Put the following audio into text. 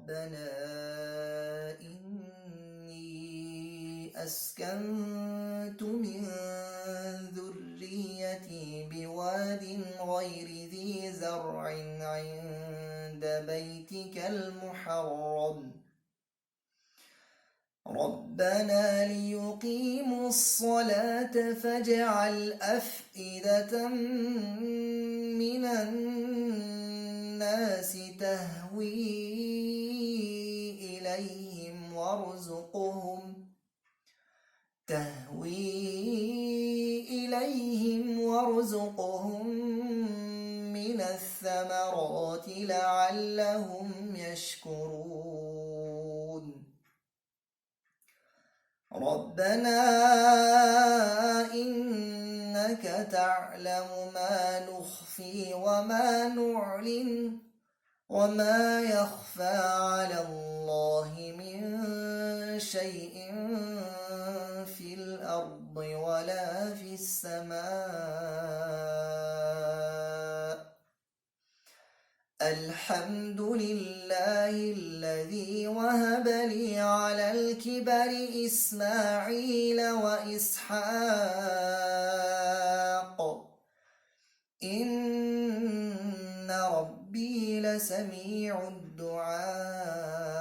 ربنا إني أسكنت من ذريتي بواد غير ذي زرع عند بيتك المحرم ربنا ليقيموا الصلاة فاجعل أفئدة من الناس تهوي إليهم وارزقهم من الثمرات لعلهم يشكرون ربنا إنك تعلم ما نخفي وما نعلن وما يخفى على الله من شيء في الأرض ولا في السماء الحمد لله الذي وهب لي على الكبر إسماعيل وإسحاق إن ربي لسميع الدعاء